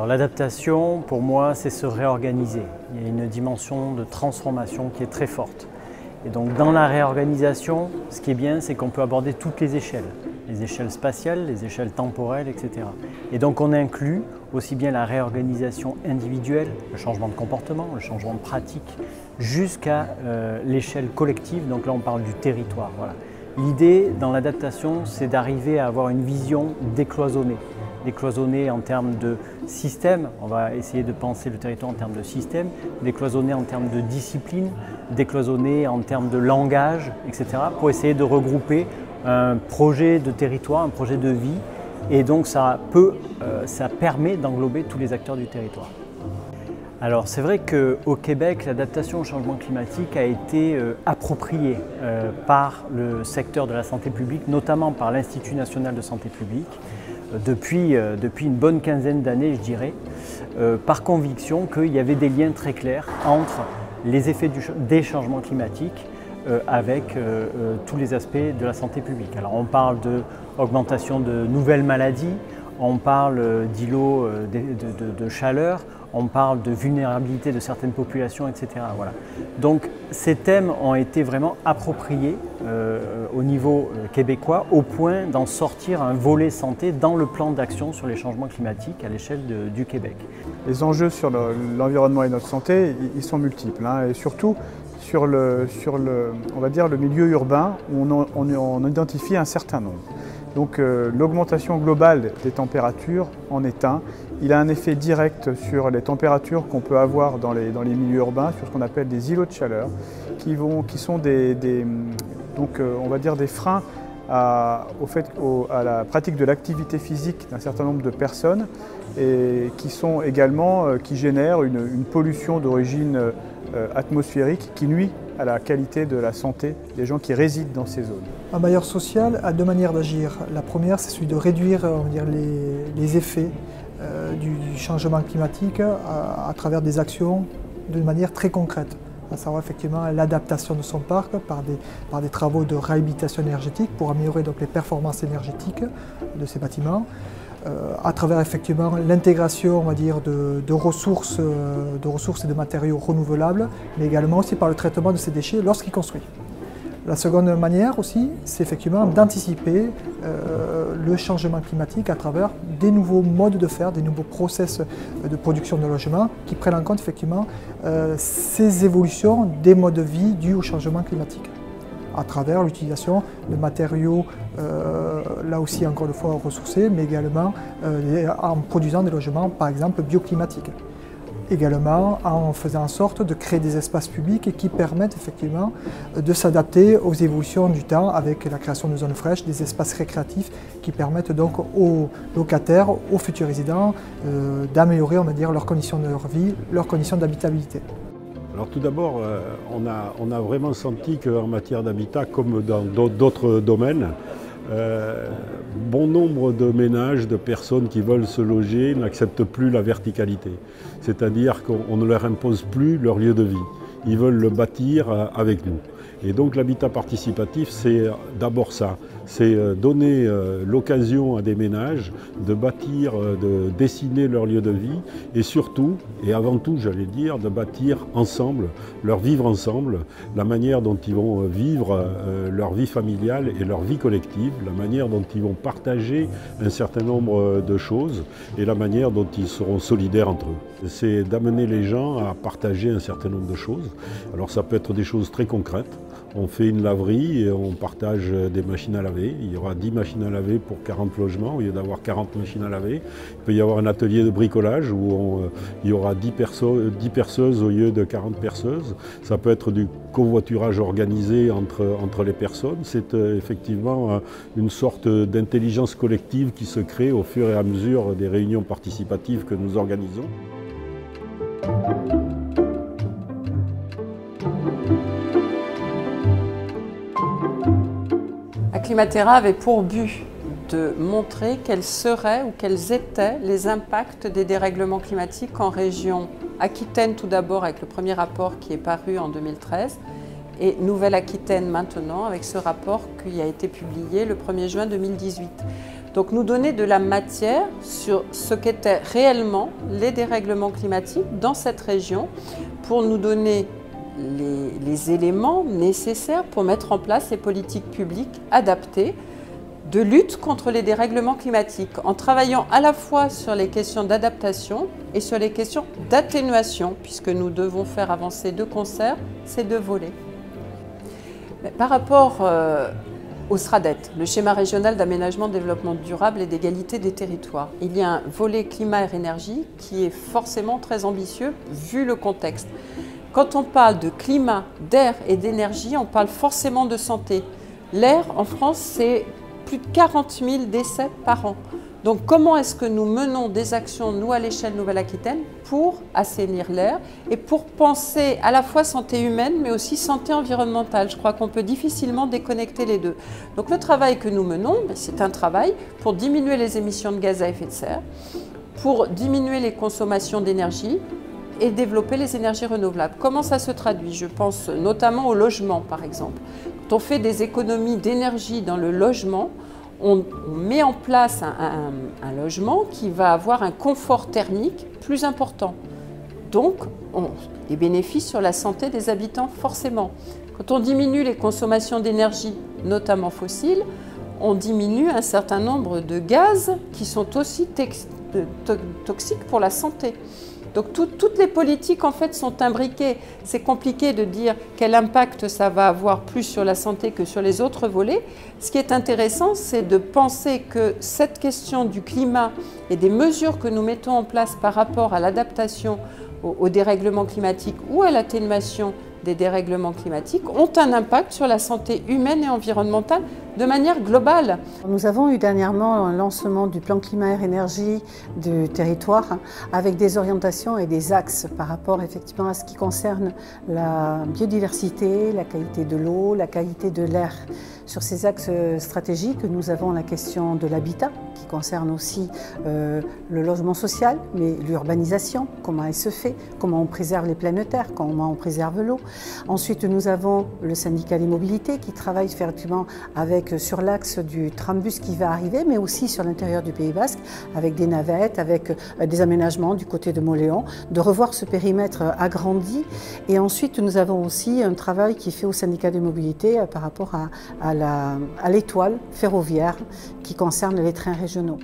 Alors l'adaptation, pour moi, c'est se réorganiser. Il y a une dimension de transformation qui est très forte. Et donc dans la réorganisation, ce qui est bien, c'est qu'on peut aborder toutes les échelles spatiales, les échelles temporelles, etc. Et donc on inclut aussi bien la réorganisation individuelle, le changement de comportement, le changement de pratique, jusqu'à l'échelle collective, donc là on parle du territoire. Voilà. L'idée dans l'adaptation, c'est d'arriver à avoir une vision décloisonnée. Décloisonné en termes de système, on va essayer de penser le territoire en termes de système, décloisonné en termes de discipline, décloisonné en termes de langage, etc. pour essayer de regrouper un projet de territoire, un projet de vie, et donc ça permet d'englober tous les acteurs du territoire. Alors c'est vrai qu'au Québec, l'adaptation au changement climatique a été appropriée par le secteur de la santé publique, notamment par l'Institut national de santé publique, depuis une bonne quinzaine d'années, je dirais, par conviction qu'il y avait des liens très clairs entre les effets des changements climatiques avec tous les aspects de la santé publique. Alors on parle d'augmentation de nouvelles maladies, on parle d'îlots de chaleur, on parle de vulnérabilité de certaines populations, etc. Voilà. Donc ces thèmes ont été vraiment appropriés au niveau québécois au point d'en sortir un volet santé dans le plan d'action sur les changements climatiques à l'échelle du Québec. Les enjeux sur l'environnement et notre santé, ils sont multiples, hein, et surtout sur on va dire, le milieu urbain où on identifie un certain nombre. Donc l'augmentation globale des températures en est un. Il a un effet direct sur les températures qu'on peut avoir dans les milieux urbains, sur ce qu'on appelle des îlots de chaleur, qui sont on va dire des freins à la pratique de l'activité physique d'un certain nombre de personnes et qui sont également qui génèrent une pollution d'origine atmosphérique qui nuit à la qualité de la santé des gens qui résident dans ces zones. Un bailleur social a deux manières d'agir. La première, c'est celui de réduire on va dire, les effets du changement climatique à travers des actions de manière très concrète, à savoir effectivement l'adaptation de son parc par des travaux de réhabilitation énergétique pour améliorer donc, les performances énergétiques de ces bâtiments, à travers effectivement l'intégration on va dire, de ressources et de matériaux renouvelables, mais également aussi par le traitement de ces déchets lorsqu'il construit. La seconde manière aussi, c'est effectivement d'anticiper le changement climatique à travers des nouveaux modes de faire, des nouveaux process de production de logements qui prennent en compte effectivement ces évolutions des modes de vie dus au changement climatique, à travers l'utilisation de matériaux, là aussi encore une fois ressourcés, mais également en produisant des logements par exemple bioclimatiques. Également en faisant en sorte de créer des espaces publics qui permettent effectivement de s'adapter aux évolutions du temps avec la création de zones fraîches, des espaces récréatifs qui permettent donc aux locataires, aux futurs résidents d'améliorer on va dire, leurs conditions de leur vie, leurs conditions d'habitabilité. Alors tout d'abord, on a vraiment senti qu'en matière d'habitat, comme dans d'autres domaines, bon nombre de ménages, de personnes qui veulent se loger n'acceptent plus la verticalité. C'est-à-dire qu'on ne leur impose plus leur lieu de vie. Ils veulent le bâtir avec nous. Et donc l'habitat participatif, c'est d'abord ça. C'est donner l'occasion à des ménages de bâtir, de dessiner leur lieu de vie et surtout, et avant tout j'allais dire, de bâtir ensemble, leur vivre ensemble, la manière dont ils vont vivre leur vie familiale et leur vie collective, la manière dont ils vont partager un certain nombre de choses et la manière dont ils seront solidaires entre eux. C'est d'amener les gens à partager un certain nombre de choses. Alors ça peut être des choses très concrètes. On fait une laverie et on partage des machines à laver. Il y aura 10 machines à laver pour 40 logements au lieu d'avoir 40 machines à laver. Il peut y avoir un atelier de bricolage où il y aura 10 perceuses au lieu de 40 perceuses. Ça peut être du covoiturage organisé entre les personnes. C'est effectivement une sorte d'intelligence collective qui se crée au fur et à mesure des réunions participatives que nous organisons. Climatera avait pour but de montrer quels seraient ou quels étaient les impacts des dérèglements climatiques en région Aquitaine tout d'abord avec le premier rapport qui est paru en 2013 et Nouvelle-Aquitaine maintenant avec ce rapport qui a été publié le 1er juin 2018. Donc nous donner de la matière sur ce qu'étaient réellement les dérèglements climatiques dans cette région pour nous donner les éléments nécessaires pour mettre en place les politiques publiques adaptées de lutte contre les dérèglements climatiques, en travaillant à la fois sur les questions d'adaptation et sur les questions d'atténuation, puisque nous devons faire avancer de concert ces deux volets. Mais par rapport au SRADET, le schéma régional d'aménagement, développement durable et d'égalité des territoires, il y a un volet climat et énergie qui est forcément très ambitieux vu le contexte. Quand on parle de climat, d'air et d'énergie, on parle forcément de santé. L'air en France, c'est plus de 40 000 décès par an. Donc comment est-ce que nous menons des actions, nous à l'échelle Nouvelle-Aquitaine, pour assainir l'air et pour penser à la fois santé humaine mais aussi santé environnementale? Je crois qu'on peut difficilement déconnecter les deux. Donc le travail que nous menons, c'est un travail pour diminuer les émissions de gaz à effet de serre, pour diminuer les consommations d'énergie et développer les énergies renouvelables. Comment ça se traduit? Je pense notamment au logement par exemple. Quand on fait des économies d'énergie dans le logement, on met en place un logement qui va avoir un confort thermique plus important. Donc, des bénéfices sur la santé des habitants forcément. Quand on diminue les consommations d'énergie, notamment fossiles, on diminue un certain nombre de gaz qui sont aussi toxiques pour la santé. Donc toutes les politiques en fait sont imbriquées. C'est compliqué de dire quel impact ça va avoir plus sur la santé que sur les autres volets. Ce qui est intéressant, c'est de penser que cette question du climat et des mesures que nous mettons en place par rapport à l'adaptation au dérèglement climatique ou à l'atténuation des dérèglements climatiques ont un impact sur la santé humaine et environnementale de manière globale. Nous avons eu dernièrement un lancement du plan climat-air-énergie du territoire avec des orientations et des axes par rapport effectivement à ce qui concerne la biodiversité, la qualité de l'eau, la qualité de l'air. Sur ces axes stratégiques, nous avons la question de l'habitat qui concerne aussi le logement social, mais l'urbanisation, comment elle se fait, comment on préserve les pleines terres, comment on préserve l'eau. Ensuite, nous avons le syndicat des mobilités qui travaille effectivement sur l'axe du trambus qui va arriver, mais aussi sur l'intérieur du Pays Basque, avec des navettes, avec des aménagements du côté de Mauléon, de revoir ce périmètre agrandi. Et ensuite, nous avons aussi un travail qui est fait au syndicat des mobilités par rapport à l'étoile ferroviaire qui concerne les trains régionaux.